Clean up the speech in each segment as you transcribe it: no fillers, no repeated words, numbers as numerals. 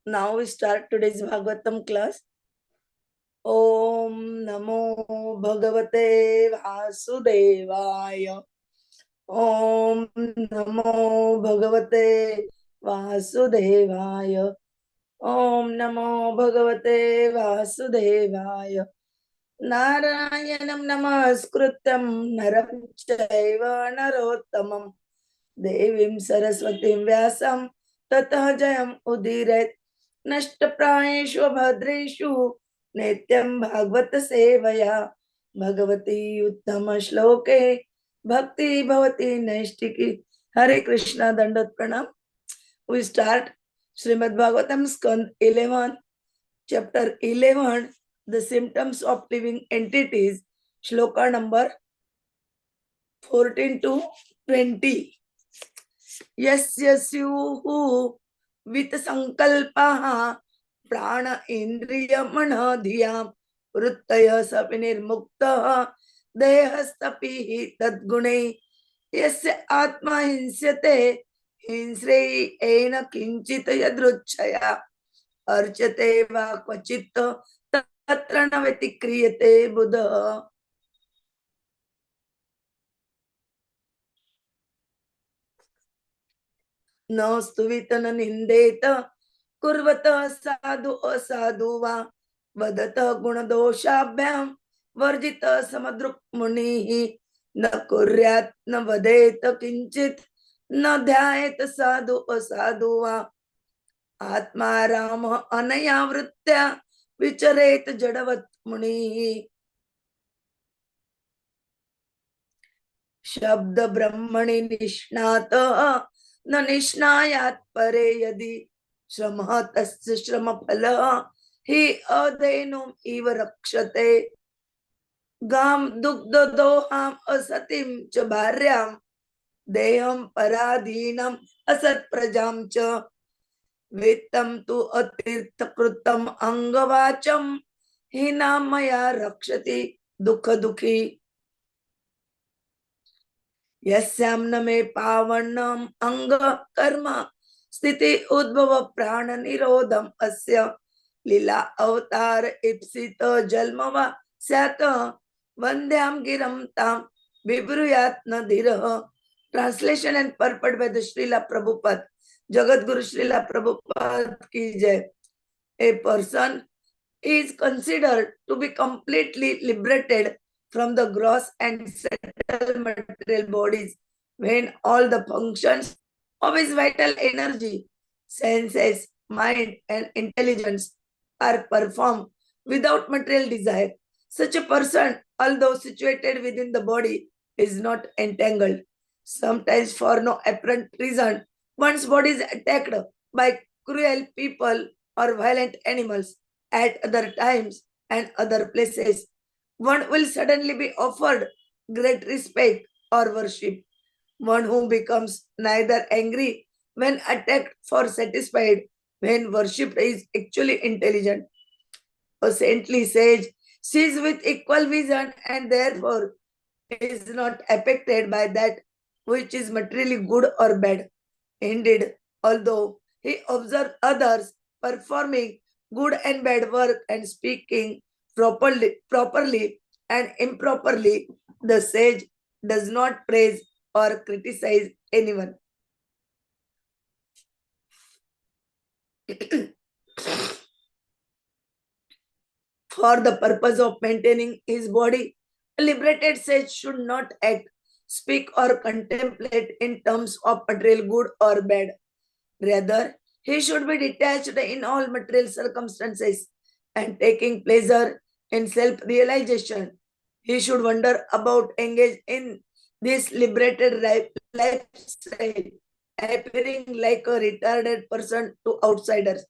Now we start today's Bhagavatam class. Om Namo Bhagavate Vasudevaya. Om Namo Bhagavate Vasudevaya. Om Namo Bhagavate Vasudevaya. Narayanam Namaskrutam Naram Chaiva Narottamam Devim Saraswatim Vyasam Tatah Jayam Udiret नष्टप्रायेषु भद्रेषु नित्यं भागवत सेवया भगवती उत्तम श्लोके भक्ति भवती नैष्टिकी. हरे कृष्णा. दंडवत प्रणाम. We start Srimad Bhagwatam Skand 11, chapter 11, the symptoms of living entities, shloka number 14 to 20. Yasya syuhu वित संकल्पः प्राण इंद्रिय मन धिया वृत्तय सपि निर्मुक्तः देहस्तपि तद्गुणे यस्य आत्मा हिंस्यते हिंस्रेण किंचित यदृच्छया अर्चते वा क्वचित् तत्र न व्यतिक्रियते बुधः. न स्तुवित न निंदेत कुर्वत साधु असाधु वा वदत गुणदोषाभ्याम वर्जित समदृक् मुनिः न कुर्यात् न वदेत किंचित न ध्यायेत साधु असाधु वा आत्मा राम अनया वृत्त्या विचरेत जडवत् मुनिः. शब्द ब्रह्मणि निष्णातः न निष्णायात् परे यदि श्रमः तस्य श्रम फलः हि अधेनुम् इव रक्षते. गाम दुग्ध दोहाम असतिम च भार्याम देहम पराधीनम असत् प्रजाम च वेत्तम तु अतीर्थ कृतम अंगवाचम हि नामया रक्षति दुख दुखी. यस्याम न मे पावनम अंग कर्म स्थिति उद्भव प्राण निरोधम अस्य लीला अवतार इप्सित जन्मवा स्यात् वंद्याम गिरम ताम विब्रूयात् न धीरः. Translation and purport by the Srila Prabhupada. Jagat Guru Srila Prabhupada की जय. A person is considered to be completely liberated from the gross and subtle material bodies when all the functions of his vital energy, senses, mind, and intelligence are performed without material desire. Such a person, although situated within the body, is not entangled. Sometimes, for no apparent reason, one's body is attacked by cruel people or violent animals. At other times and other places, one will suddenly be offered great respect or worship. One who becomes neither angry when attacked or satisfied when worshipped is actually intelligent. A saintly sage sees with equal vision and therefore is not affected by that which is materially good or bad. Indeed, although he observes others performing good and bad work and speaking properly and improperly, the sage does not praise or criticize anyone. For the purpose of maintaining his body, a liberated sage should not act, speak, or contemplate in terms of material good or bad. Rather, he should be detached in all material circumstances and taking pleasure in self-realization. He should wander about, engage in this liberated lifestyle, appearing like a retarded person to outsiders.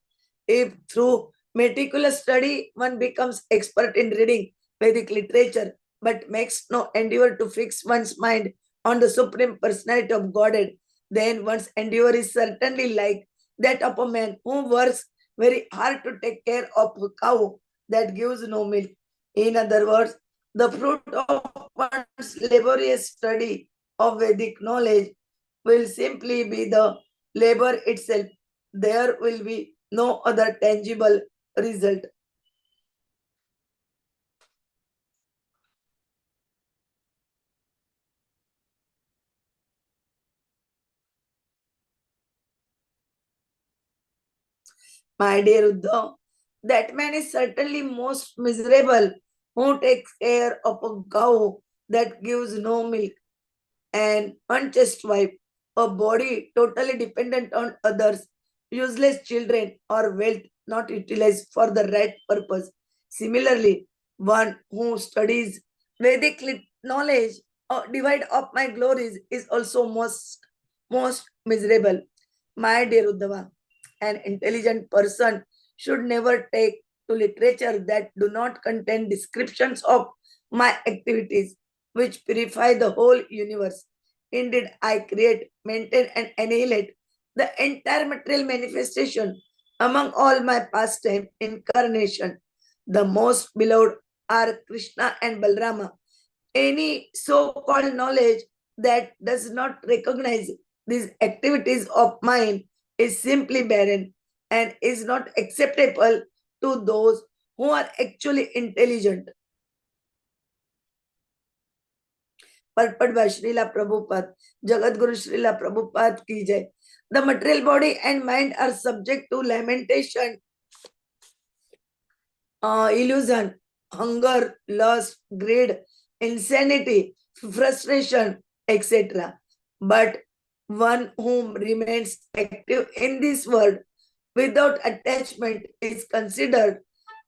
If through meticulous study one becomes expert in reading Vedic literature, but makes no endeavor to fix one's mind on the Supreme Personality of Godhead, then one's endeavor is certainly like that of a man who works very hard to take care of a cow that gives no milk. In other words, the fruit of one's laborious study of Vedic knowledge will simply be the labor itself. There will be no other tangible result. My dear Uddhav, that man is certainly most miserable who takes care of a cow that gives no milk, an unchaste wife, a body totally dependent on others, useless children, or wealth not utilized for the right purpose. Similarly, one who studies Vedic knowledge or divide up my glories is also most miserable. My dear Uddhava, an intelligent person should never take to literature that do not contain descriptions of my activities, which purify the whole universe. Indeed, I create, maintain, and annihilate the entire material manifestation among all my pastime incarnation. The most beloved are Krishna and Balrama. Any so-called knowledge that does not recognize these activities of mine is simply barren and is not acceptable to those who are actually intelligent. Purport by Srila Prabhupada, Jagat Guru Srila Prabhupada ki jai. The material body and mind are subject to lamentation, illusion, hunger, lust, greed, insanity, frustration, etc. But one whom remains active in this world without attachment is considered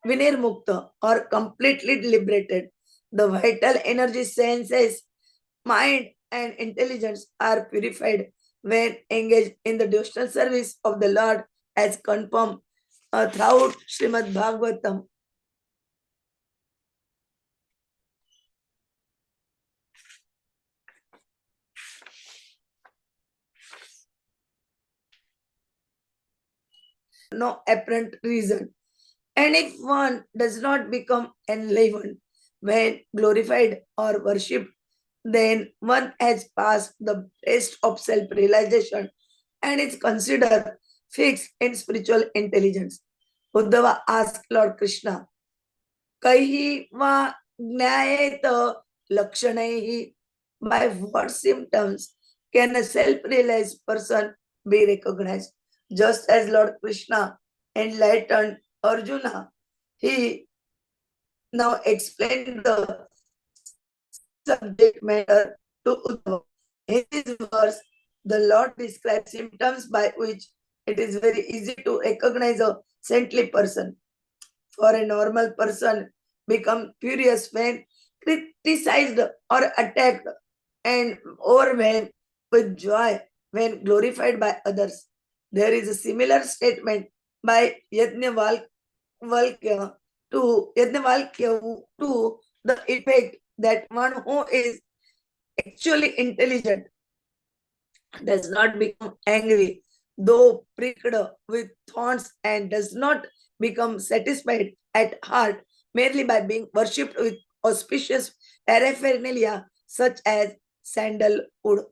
Vinirmukta or completely liberated. The vital energy senses, mind, and intelligence are purified when engaged in the devotional service of the Lord as confirmed throughout Srimad Bhagwatam. No apparent reason. And if one does not become enlivened when glorified or worshipped, then one has passed the best of self realization and is considered fixed in spiritual intelligence. Uddhava asked Lord Krishna, Kaihi va gnayeta lakshanaihi, by what symptoms can a self realized person be recognized? Just as Lord Krishna enlightened Arjuna, he now explained the subject matter to Uddhava. In this verse, the Lord describes symptoms by which it is very easy to recognize a saintly person. For a normal person, become furious when criticized or attacked, and overwhelmed with joy when glorified by others. There is a similar statement by Yajnavalkya to the effect that one who is actually intelligent does not become angry, though pricked with thorns, and does not become satisfied at heart merely by being worshipped with auspicious paraphernalia such as sandalwood.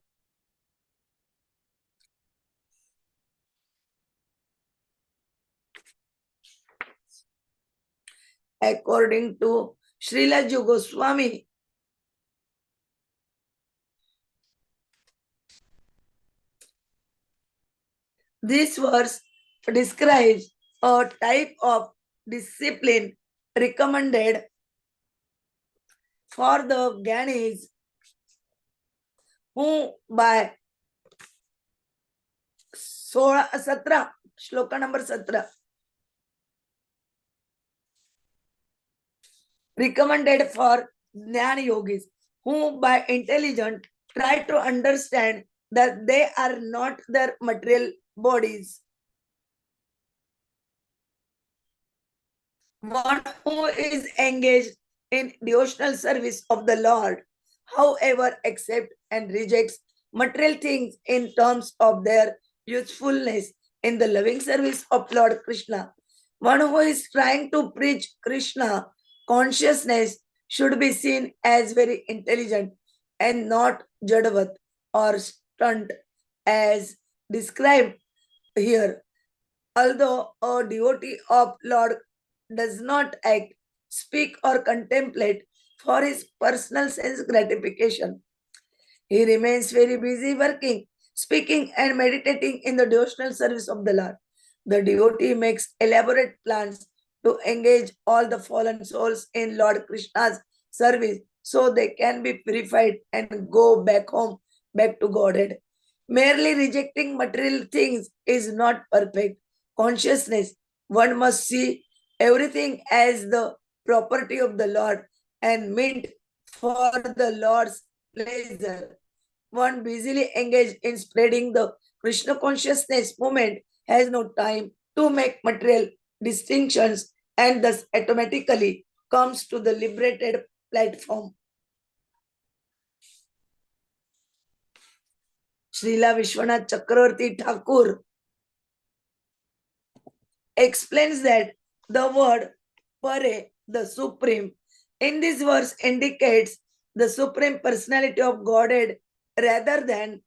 According to Srila Goswami, this verse describes a type of discipline recommended for the Gyanis who by 17 shloka number 17 recommended for Jnana yogis who by intelligence try to understand that they are not their material bodies. One who is engaged in devotional service of the Lord, however, accepts and rejects material things in terms of their usefulness in the loving service of Lord Krishna. One who is trying to preach Krishna consciousness should be seen as very intelligent and not jadavat or stunt as described here. Although a devotee of Lord does not act, speak, or contemplate for his personal sense gratification, he remains very busy working, speaking, and meditating in the devotional service of the Lord. The devotee makes elaborate plans to engage all the fallen souls in Lord Krishna's service so they can be purified and go back home, back to Godhead. Merely rejecting material things is not perfect consciousness. One must see everything as the property of the Lord and meant for the Lord's pleasure. One busily engaged in spreading the Krishna consciousness movement has no time to make material distinctions and thus automatically comes to the liberated platform. Srila Vishwanath Chakravarti Thakur explains that the word Pare, the Supreme, in this verse indicates the Supreme Personality of Godhead rather than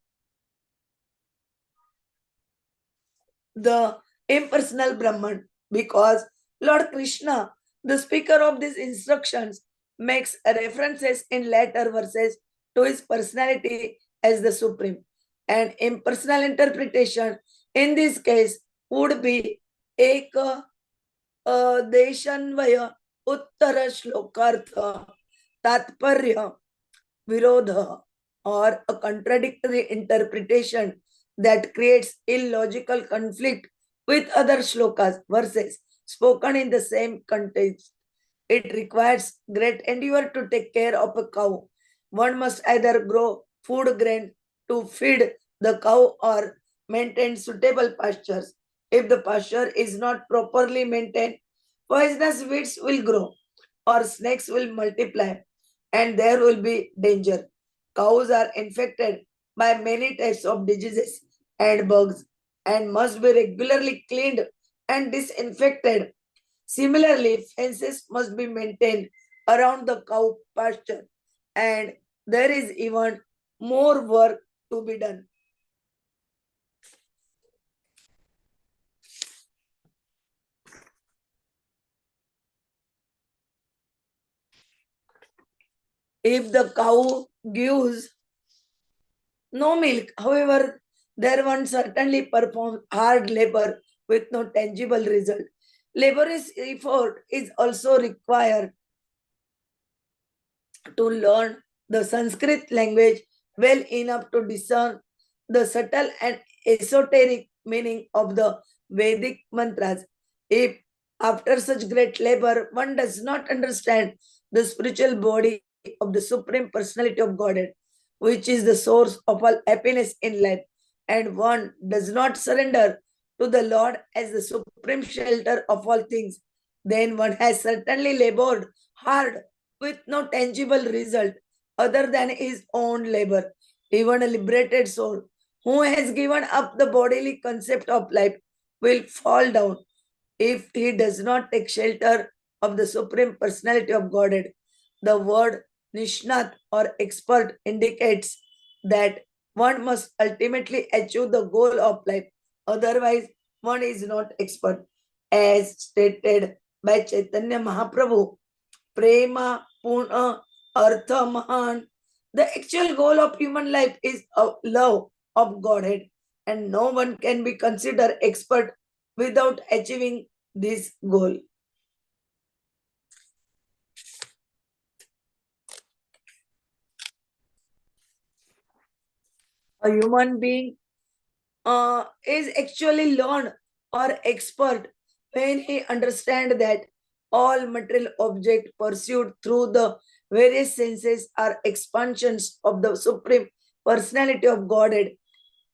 the impersonal Brahman, because Lord Krishna, the speaker of these instructions, makes references in later verses to his personality as the Supreme. An impersonal interpretation in this case would be Eka Deshanvaya Uttara Shlokartha Tatparya Virodha, or a contradictory interpretation that creates illogical conflict with other shlokas, verses spoken in the same context. It requires great endeavor to take care of a cow. One must either grow food grain to feed the cow or maintain suitable pastures. If the pasture is not properly maintained, poisonous weeds will grow or snakes will multiply and there will be danger. Cows are infected by many types of diseases and bugs and must be regularly cleaned and disinfected. Similarly, fences must be maintained around the cow pasture, and there is even more work to be done. If the cow gives no milk, however, there one certainly performs hard labor with no tangible result. Laborious effort is also required to learn the Sanskrit language well enough to discern the subtle and esoteric meaning of the Vedic mantras. If after such great labor one does not understand the spiritual body of the Supreme Personality of Godhead, which is the source of all happiness in life, and one does not surrender to the Lord as the supreme shelter of all things, then one has certainly labored hard with no tangible result other than his own labor. Even a liberated soul who has given up the bodily concept of life will fall down if he does not take shelter of the Supreme Personality of Godhead. The word Nishnat or expert indicates that one must ultimately achieve the goal of life. Otherwise, one is not expert. As stated by Chaitanya Mahaprabhu, Prema Puna Artha Mahan. The actual goal of human life is a love of Godhead, and no one can be considered expert without achieving this goal. A human being is actually learned or expert when he understands that all material objects pursued through the various senses are expansions of the supreme personality of Godhead,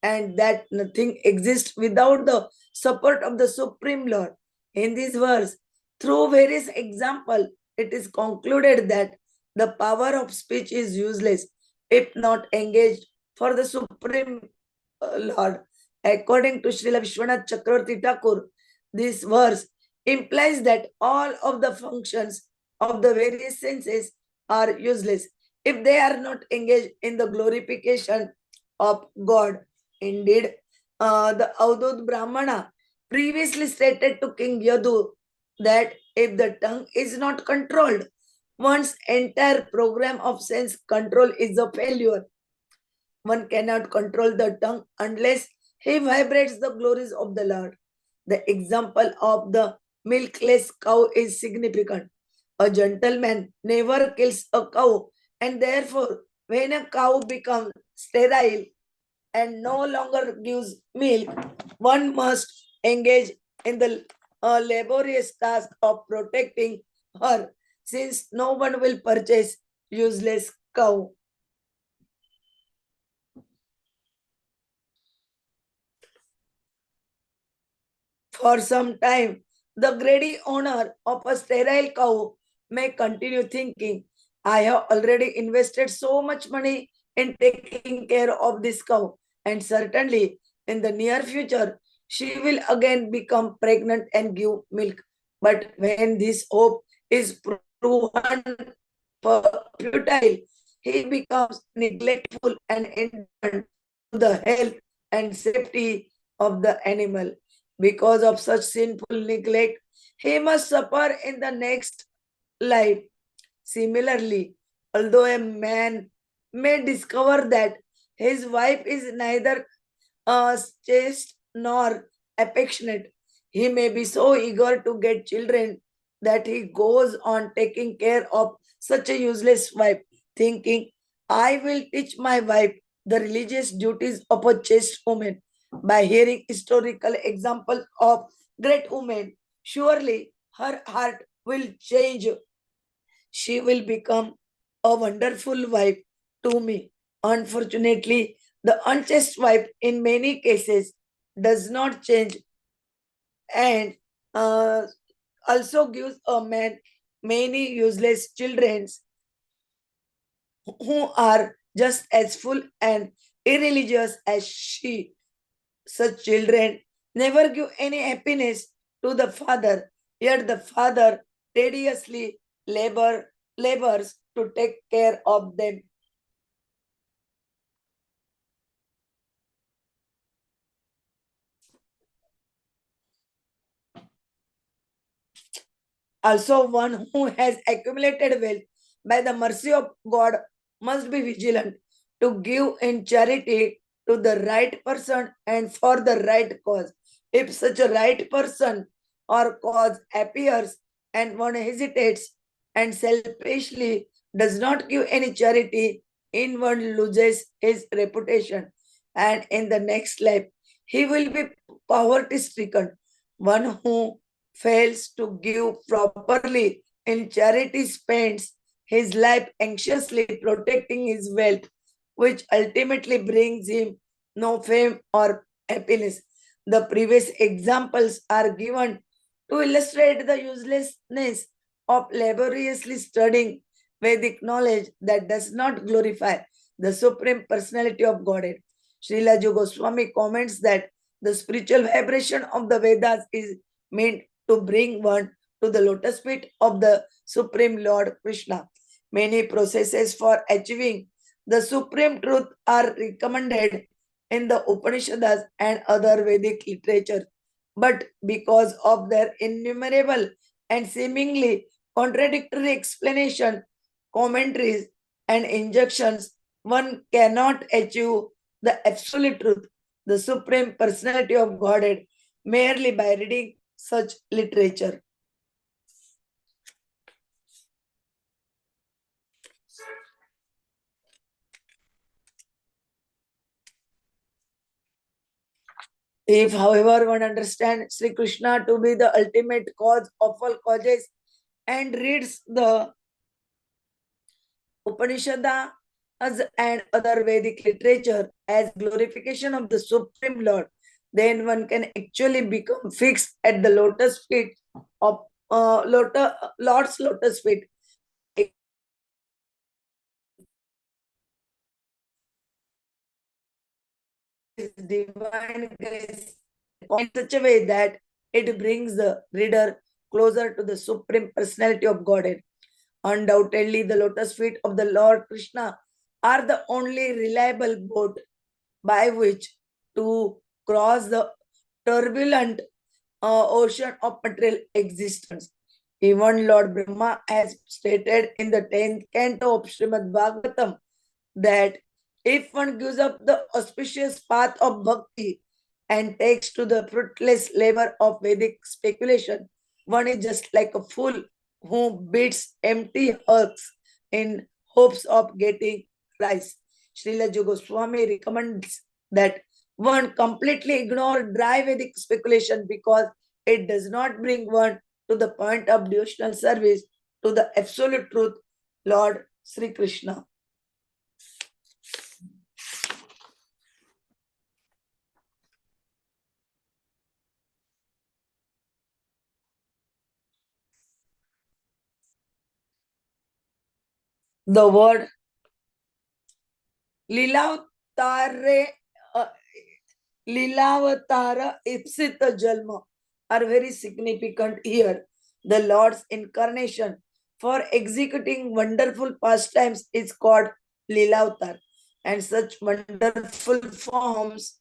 and that nothing exists without the support of the Supreme Lord. In this verse, through various examples, it is concluded that the power of speech is useless if not engaged for the Supreme Lord. According to Srila Vishwanath Chakravarti Thakur, this verse implies that all of the functions of the various senses are useless if they are not engaged in the glorification of God. Indeed, the Avdut Brahmana previously stated to King Yadu that if the tongue is not controlled, one's entire program of sense control is a failure. One cannot control the tongue unless he vibrates the glories of the Lord. The example of the milkless cow is significant. A gentleman never kills a cow, and therefore, when a cow becomes sterile and no longer gives milk, one must engage in the laborious task of protecting her, since no one will purchase useless cow. For some time, the greedy owner of a sterile cow may continue thinking, I have already invested so much money in taking care of this cow, and certainly in the near future, she will again become pregnant and give milk. But when this hope is proven futile, he becomes neglectful and indifferent to the health and safety of the animal. Because of such sinful neglect, he must suffer in the next life. Similarly, although a man may discover that his wife is neither chaste nor affectionate, he may be so eager to get children that he goes on taking care of such a useless wife, thinking, I will teach my wife the religious duties of a chaste woman. By hearing historical examples of great women, surely her heart will change. She will become a wonderful wife to me. Unfortunately, the unchaste wife in many cases does not change and uh, also gives a man many useless children who are just as full and irreligious as she. Such children never give any happiness to the father, yet the father tediously labors to take care of them. Also, one who has accumulated wealth by the mercy of God must be vigilant to give in charity to the right person and for the right cause. If such a right person or cause appears and one hesitates and selfishly does not give any charity, in one loses his reputation, and in the next life he will be poverty stricken. One who fails to give properly in charity spends his life anxiously protecting his wealth, which ultimately brings him no fame or happiness. The previous examples are given to illustrate the uselessness of laboriously studying Vedic knowledge that does not glorify the Supreme Personality of Godhead. Srila Goswami comments that the spiritual vibration of the Vedas is meant to bring one to the lotus feet of the Supreme Lord Krishna. Many processes for achieving the supreme truth are recommended in the Upanishads and other Vedic literature. But because of their innumerable and seemingly contradictory explanation, commentaries, and injunctions, one cannot achieve the absolute truth, the supreme personality of Godhead, merely by reading such literature. If, however, one understands Sri Krishna to be the ultimate cause of all causes and reads the Upanishads and other Vedic literature as glorification of the Supreme Lord, then one can actually become fixed at the lotus feet of Lord's lotus feet. Divine grace in such a way that it brings the reader closer to the Supreme Personality of Godhead. Undoubtedly, the lotus feet of the Lord Krishna are the only reliable boat by which to cross the turbulent ocean of material existence. Even Lord Brahma has stated in the 10th canto of Srimad Bhagwatam that if one gives up the auspicious path of bhakti and takes to the fruitless labor of Vedic speculation, one is just like a fool who beats empty hulks in hopes of getting rice. Srila Goswami recommends that one completely ignore dry Vedic speculation because it does not bring one to the point of devotional service to the absolute truth, Lord Sri Krishna. The word Lilavtare, uh, Lilavatara Ipsita Jalma are very significant here. The Lord's incarnation for executing wonderful pastimes is called Lilavtar, and such wonderful forms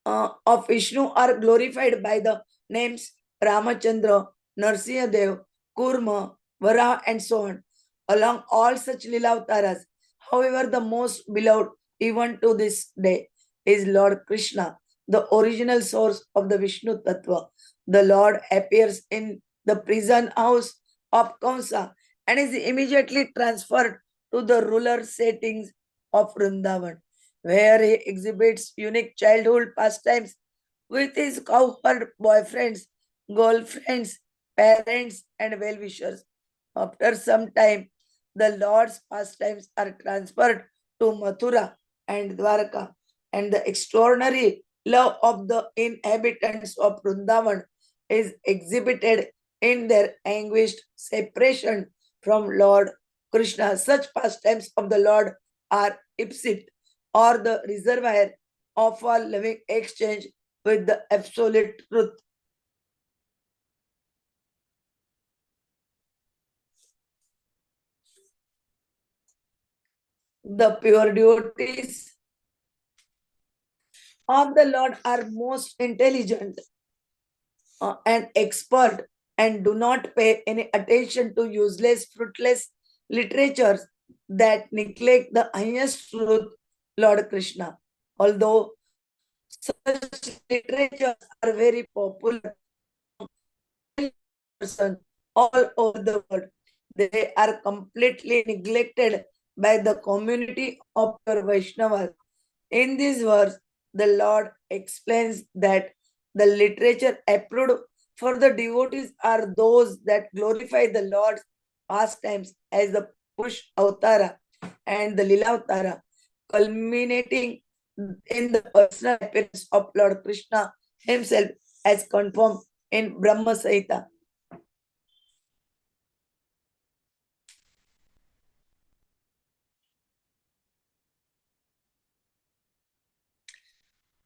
of Vishnu are glorified by the names Ramachandra, Narsihadev, Kurma, Vara, and so on. Along all such Lila Avtaras, however, the most beloved even to this day is Lord Krishna, the original source of the Vishnu Tattva. The Lord appears in the prison house of Kamsa and is immediately transferred to the ruler settings of Vrindavan, where he exhibits unique childhood pastimes with his cowherd boyfriends, girlfriends, parents, and well wishers. After some time, the Lord's pastimes are transferred to Mathura and Dwarka, and the extraordinary love of the inhabitants of Vrindavan is exhibited in their anguished separation from Lord Krishna. Such pastimes of the Lord are ipsit, or the reservoir of all living exchange with the absolute truth. The pure devotees of the Lord are most intelligent and expert and do not pay any attention to useless, fruitless literatures that neglect the highest truth, Lord Krishna. Although such literatures are very popular person all over the world, they are completely neglected by the community of your Vaishnavas. In this verse, the Lord explains that the literature approved for the devotees are those that glorify the Lord's pastimes as the Push Avtara and the Lila Avtara, culminating in the personal appearance of Lord Krishna himself as confirmed in Brahma Samhita.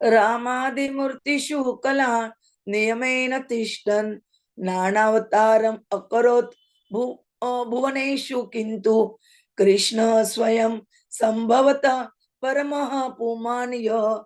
रामादिमूर्तिषु कला नियमेन तिष्ठन् नानावतारम् अकरोत् भुवनेषु किन्तु कृष्ण स्वयं संभवत परमः पुमान् यः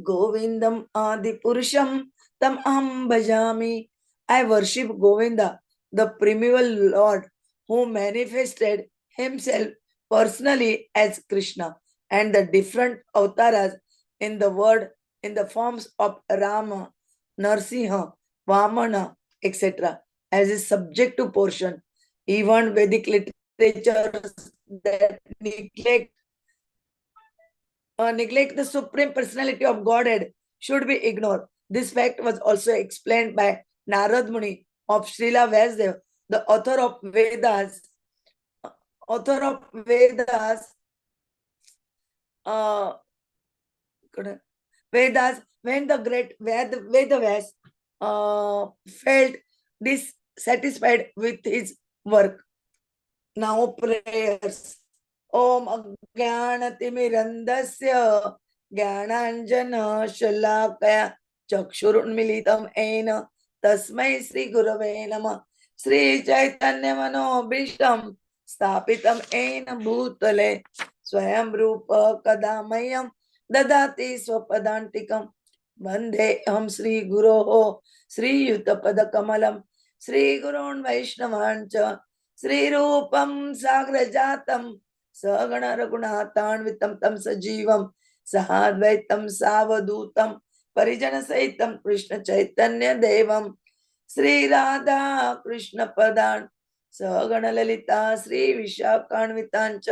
गोविन्दम् आदिपुरुषं तम् अहं भजामि. I worship Govinda, the primeval Lord who manifested himself personally as Krishna, and the different avatars in the word in the forms of Rama, Narsiha, Vamana, etc. as a subjective portion. Even Vedic literatures that neglect the supreme personality of Godhead should be ignored. This fact was also explained by Narad Muni of Srila Vyasdev, the author of Vedas, uh, Vedas, when the great Vedas felt dissatisfied with his work. Now prayers. Om Ajnanatimirandasya Jnananjana Shalakaya Chakshurunmilitam Ena Tasmai Sri Gurave Nama Sri Chaitanya Manobhishtam Stapitam Ena Bhutale Swayam Rupa Kadamayam Dadati Swapadantikam Vande Ham Sri Guru श्रीयुतपदकमलं श्रीगुरून् वैष्णवांच श्रीरूपं साग्रजातं सगण रघुनाथान्वितं तं सजीवं सहाद्वैतं सावधूतं परिजन सहितं कृष्ण चैतन्य देवं श्री राधा कृष्ण पदान् सगण ललिता श्री विशाखान्वितांच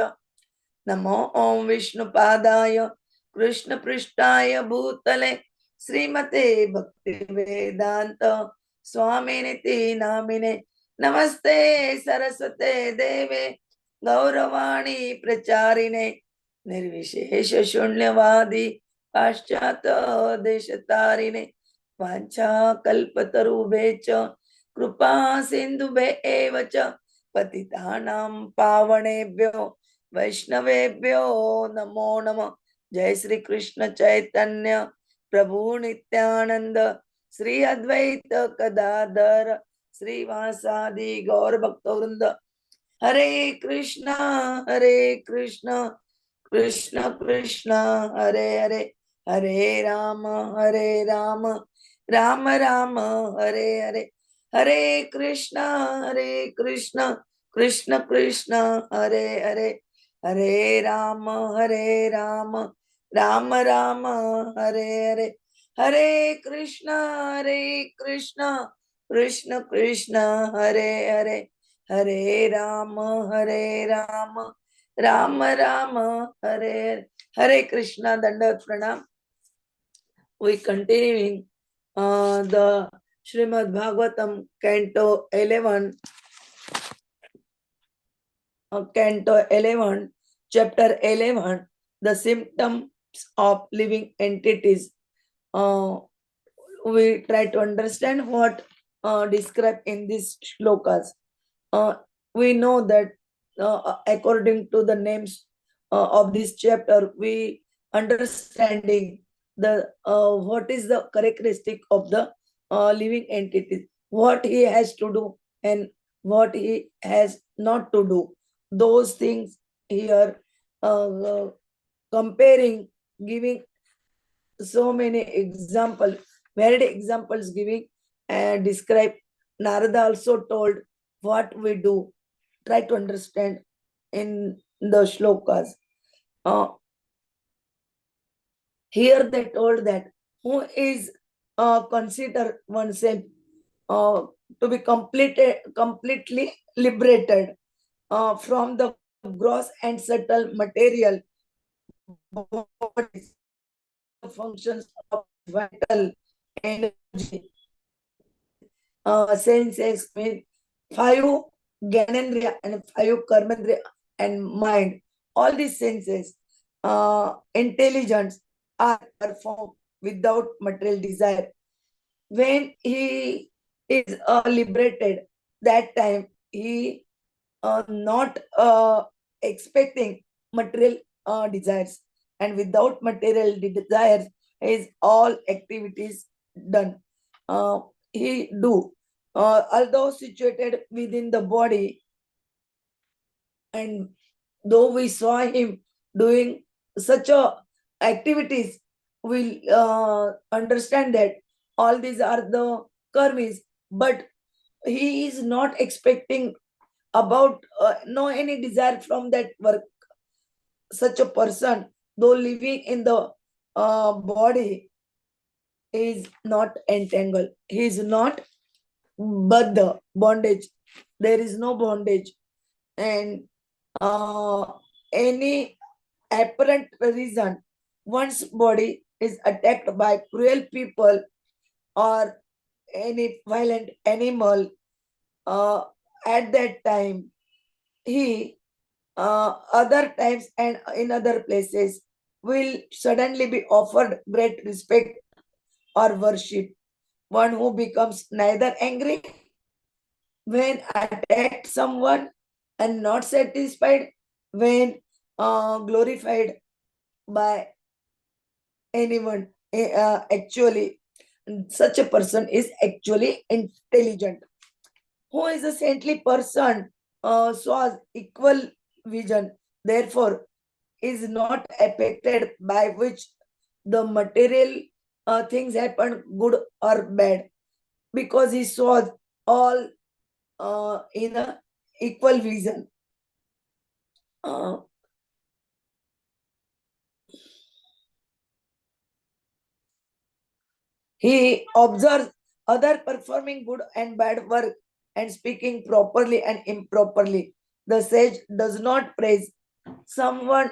नमो ओम विष्णुपादाय कृष्ण पृष्ठाय भूतले श्रीमते भक्ति वेदांत स्वामिनिति नामिने नमस्ते सरस्वते देवे गौरवाणी प्रचारिणे निर्विशेष शून्यवादी पाश्चात देशतारिणे वाञ्छा कल्पतरुभे च कृपा सिन्धुभे एव च पतितानां पावनेभ्यो वैष्णवेभ्यो नमो नमः। जय श्री कृष्ण चैतन्य प्रभु नित्यानंद श्री अद्वैत गदाधर श्रीवासादि गौर भक्तवृंद हरे कृष्णा कृष्ण कृष्ण हरे हरे हरे राम राम राम हरे हरे हरे कृष्णा कृष्ण कृष्ण हरे हरे हरे राम राम राम हरे हरे हरे कृष्णा कृष्ण कृष्ण हरे हरे हरे राम राम राम हरे हरे कृष्णा। दंडवत प्रणाम। We continuing the Srimad Bhagwatam Canto 11, Chapter 11, the symptoms of living entities. We try to understand what described in these shlokas. We know that according to the names of this chapter, we understanding the what is the characteristic of the living entity, what he has to do and what he has not to do. Those things here comparing, giving so many examples, varied examples giving and describe. Narada also told what we do. Try to understand in the shlokas. Here they told that who is consider oneself to be completely liberated from the gross and subtle material bodies, functions of vital energy, senses mean five Gyanendriya and five Karmendriya and mind. All these senses, intelligence are performed without material desire. When he is liberated, that time he not expecting material desires, and without material desires his all activities done. He do although situated within the body, and though we saw him doing such a activities, we understand that all these are the karmis, but he is not expecting about no any desire from that work. Such a person, though living in the body, is not entangled. He is not baddha, bondage. There is no bondage. And any apparent reason, one's body is attacked by cruel people or any violent animal, uh, at that time, he other times and in other places will suddenly be offered great respect or worship. One who becomes neither angry when attacked someone and not satisfied when glorified by anyone. Actually, such a person is actually intelligent. Who is a saintly person shows equal vision, therefore is not affected by which the material things happen, good or bad. because he saw all in a equal vision. He observes other performing good and bad work and speaking properly and improperly. The sage does not praise someone,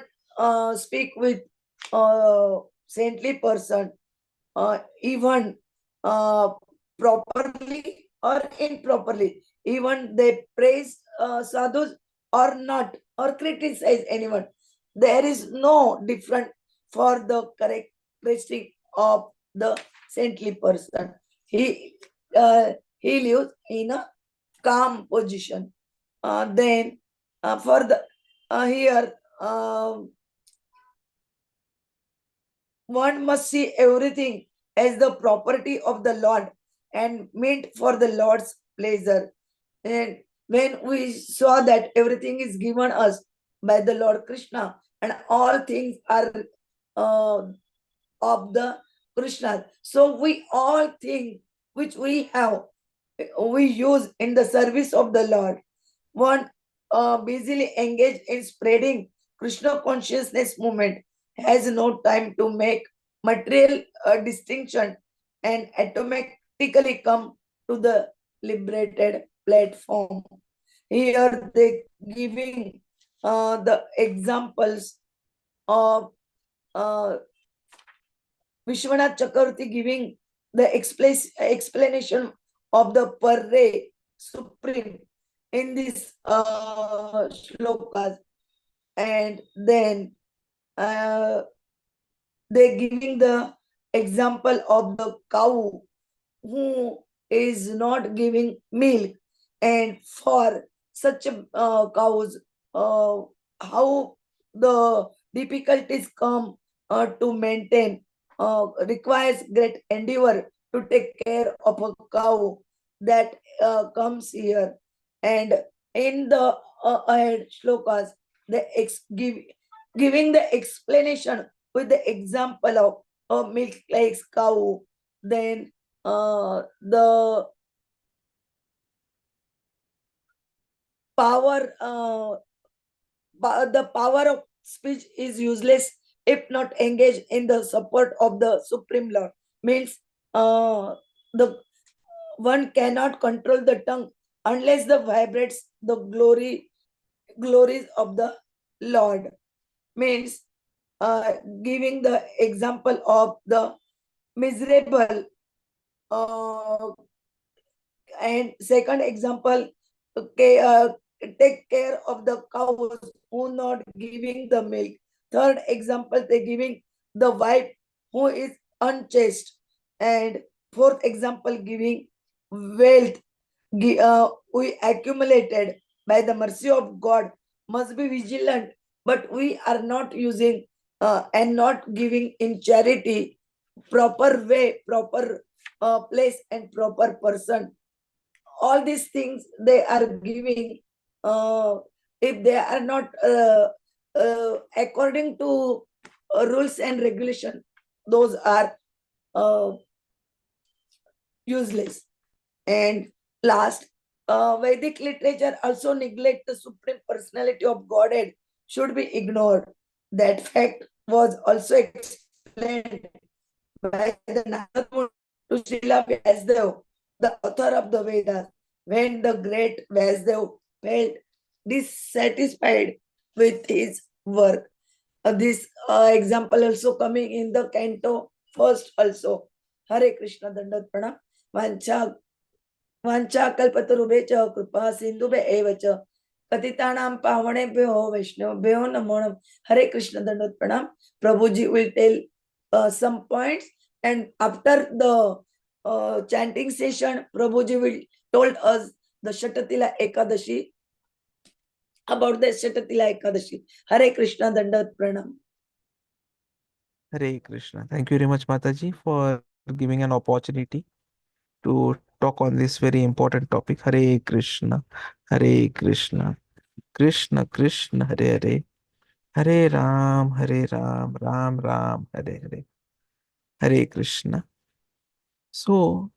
speak with saintly person, even uh, properly or improperly. Even they praise sadhus or not, or criticize anyone. There is no different for the characteristic of the saintly person. He he lives in a calm position. Then for the here one must see everything as the property of the Lord and meant for the Lord's pleasure. And when we saw that everything is given us by the Lord Krishna and all things are uh, of the Krishna, so we all think which we have, we use in the service of the Lord. One busily engaged in spreading Krishna consciousness movement has no time to make material distinction and automatically come to the liberated platform. Here they giving the examples of uh, Vishwanath Chakravarti giving the explanation of the Parre Supreme in this shlokas, and then uh, they giving the example of the cow who is not giving milk, and for such cows, uh, how the difficulties come to maintain, requires great endeavor to take care of a cow that comes here. And in the ahead shlokas, they giving the explanation with the example of a milk like cow. Then power uh, the power of speech is useless if not engaged in the support of the supreme lord. Means the one cannot control the tongue unless the vibrates the glories of the lord. Means giving the example of the miserable, uh, and second example, okay, take care of the cows who not giving the milk. Third example, they giving the wife who is unchaste. And fourth example, giving wealth we accumulated by the mercy of God must be vigilant, but we are not using and not giving in charity proper way, proper place and proper person. All these things they are giving, uh, if they are not according to rules and regulation, those are uh, useless. And last, Vedic literature also neglect the supreme personality of Godhead should be ignored. That fact was also explained by the Narad Muni to Srila Vyasdev, the author of the Vedas, when the great Vyasdev felt dissatisfied with his work. This example also coming in the canto first also. Hare Krishna Dandat Pranam. Vancha वाञ्छाकल्पतरुभ्यश्च कृपा सिन्धुभ्य एव च पतितानां पावनेभ्यो वैष्णवेभ्यो नमो नमः. Hare Krishna Dandat Pranam. Prabhuji will tell some points, and after the chanting session, Prabhuji will told us the Shatatila Ekadashi, about the Shatatila Ekadashi. Hare Krishna Dandat Pranam. Hare Krishna. Thank you very much, Mataji, for giving an opportunity to talk on this very important topic. Hare Krishna. Hare Krishna. Krishna Krishna Hare Hare. Hare Ram, Hare Ram, Ram Ram, Hare Hare. Hare Krishna. So,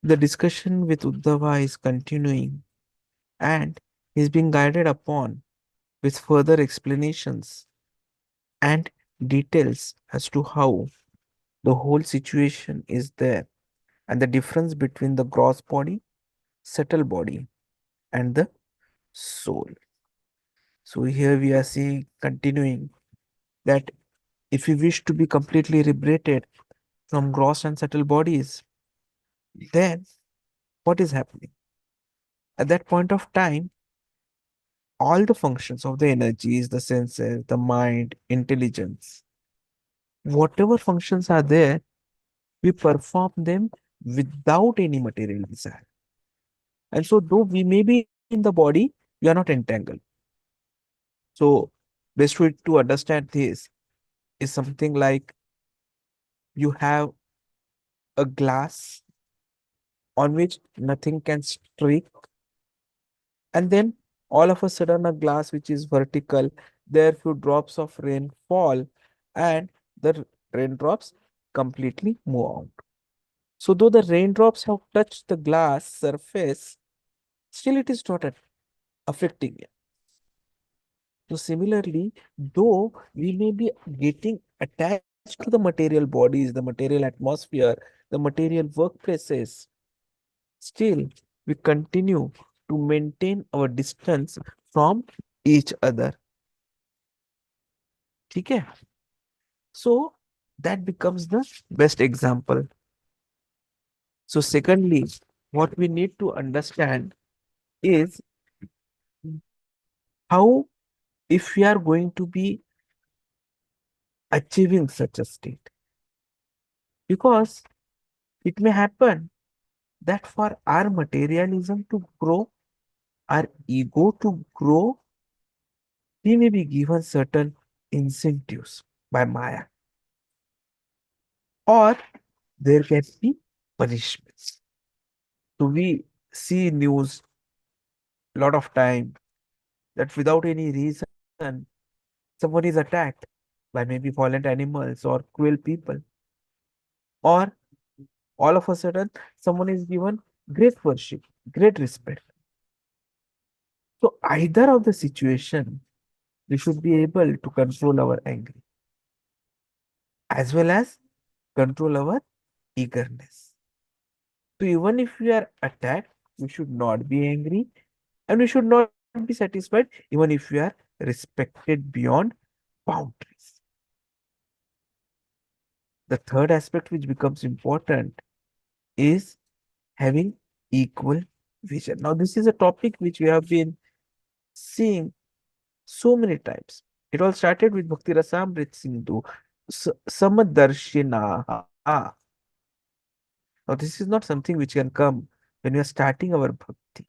The discussion with Uddhava is continuing and is being guided upon with further explanations and details as to how the whole situation is there and the difference between the gross body, subtle body, and the soul. So here we are seeing continuing that if we wish to be completely liberated from gross and subtle bodies, then what is happening? At that point of time, all the functions of the energies, the senses, the mind, intelligence, whatever functions are there, we perform them without any material desire. And so, though we may be in the body, we are not entangled. So, best way to understand this is something like you have a glass on which nothing can streak, and then all of a sudden, a glass which is vertical, there few drops of rain fall, and the raindrops completely move out. So, though the raindrops have touched the glass surface, still it is not affecting it. So similarly, though we may be getting attached to the material bodies, the material atmosphere, the material workplaces, still we continue to maintain our distance from each other. Okay? So that becomes the best example. So secondly, what we need to understand is how, if we are going to be achieving such a state, because it may happen that for our materialism to grow, our ego to grow, we may be given certain incentives by Maya, or there can be punishments. So we see news a lot of time that without any reason, someone is attacked by maybe violent animals or cruel people, or all of a sudden someone is given great worship, great respect. So either of the situation, we should be able to control our anger as well as control our eagerness. So even if we are attacked, we should not be angry and we should not be satisfied even if we are respected beyond boundaries. The third aspect which becomes important is having equal vision. Now, this is a topic which we have been seeing so many times. It all started with Bhakti Rasamrit Sindhu, Samadarshinaha. Now, this is not something which can come when we are starting our bhakti.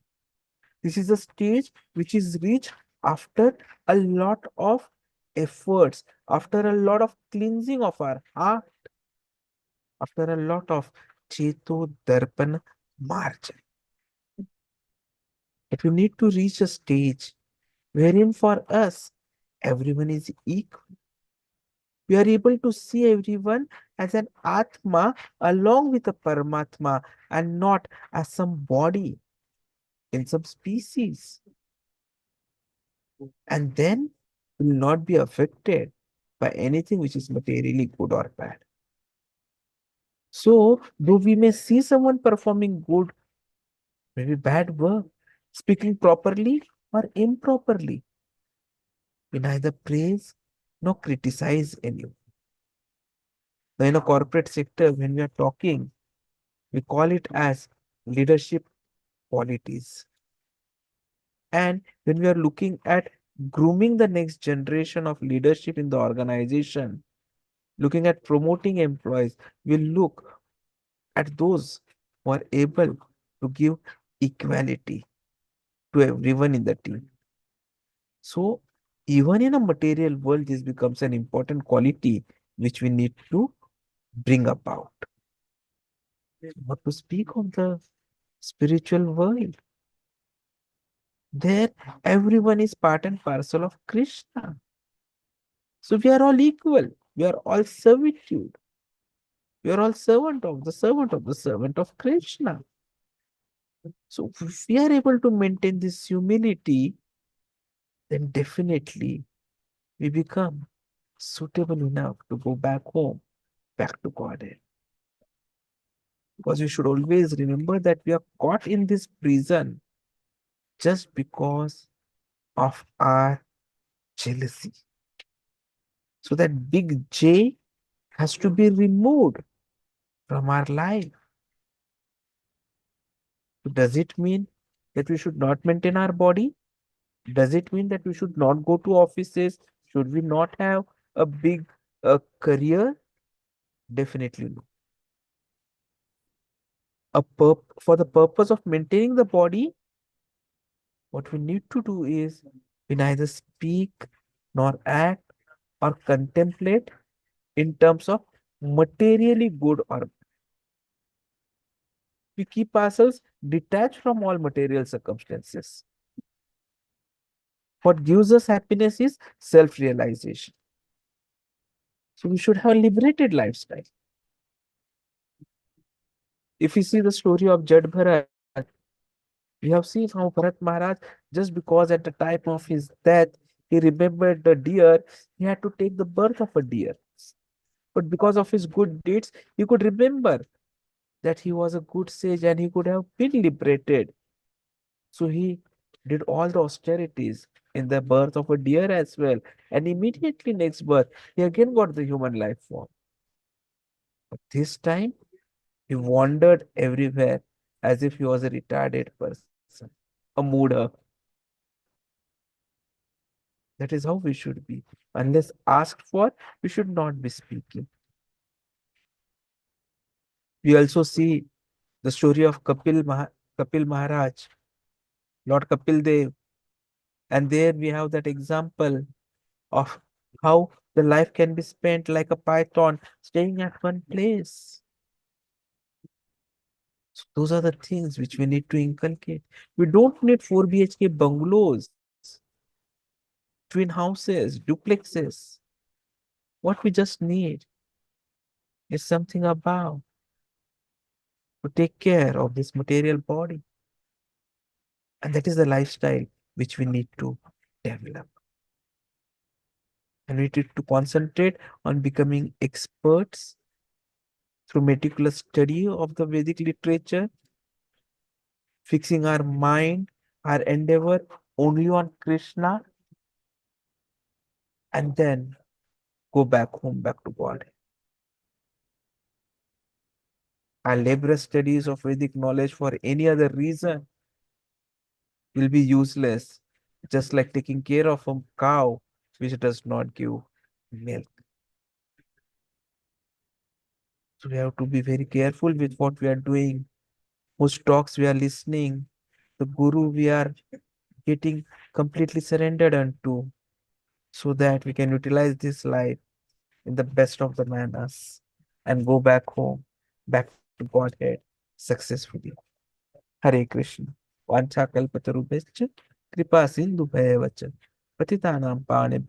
This is a stage which is reached after a lot of efforts, after a lot of cleansing of our heart, after a lot of Cheto Darpan March. But we need to reach a stage wherein for us, everyone is equal. We are able to see everyone as an Atma along with a Paramatma and not as some body in some species. And then will not be affected by anything which is materially good or bad. So, though we may see someone performing good, maybe bad work, speaking properly or improperly, we neither praise nor criticize anyone. Now, in a corporate sector, when we are talking, we call it as leadership qualities. And when we are looking at grooming the next generation of leadership in the organization, looking at promoting employees, we look at those who are able to give equality to everyone in the team. So, even in a material world, this becomes an important quality which we need to bring about. But to speak of the spiritual world, there everyone is part and parcel of Krishna. So we are all equal. We are all servitude. We are all servant of the servant of the servant of Krishna. So if we are able to maintain this humility, then definitely we become suitable enough to go back home, back to Godhead. Because we should always remember that we are caught in this prison just because of our jealousy. So that big J has to be removed from our life. Does it mean that we should not maintain our body? Does it mean that we should not go to offices? Should we not have a big career? Definitely no. For the purpose of maintaining the body, what we need to do is we neither speak nor act or contemplate in terms of materially good or we keep ourselves detached from all material circumstances. What gives us happiness is self-realization. So we should have a liberated lifestyle. If you see the story of Jad Bharat, we have seen how Bharat Maharaj, just because at the time of his death, he remembered the deer, he had to take the birth of a deer. But because of his good deeds, he could remember that he was a good sage and he could have been liberated. So he did all the austerities in the birth of a deer as well. And immediately next birth, he again got the human life form. But this time, he wandered everywhere as if he was a retarded person, a mooder. That is how we should be. Unless asked for, we should not be speaking. We also see the story of Kapil Maharaj, Lord Kapil Dev. And there we have that example of how the life can be spent like a python staying at one place. So those are the things which we need to inculcate. We don't need 4 BHK bungalows, twin houses, duplexes. What we just need is something above to take care of this material body. And that is the lifestyle which we need to develop. And we need to concentrate on becoming experts through meticulous study of the Vedic literature, fixing our mind, our endeavor only on Krishna, and then go back home, back to God. Our laborious studies of Vedic knowledge for any other reason will be useless, just like taking care of a cow which does not give milk. So we have to be very careful with what we are doing, whose talks we are listening, the guru we are getting completely surrendered unto, so that we can utilize this life in the best of the manners and go back home, back to Godhead successfully. Hare Krishna. Vancha kalpatarubhescha kripa sindhu bhayavacha patitanam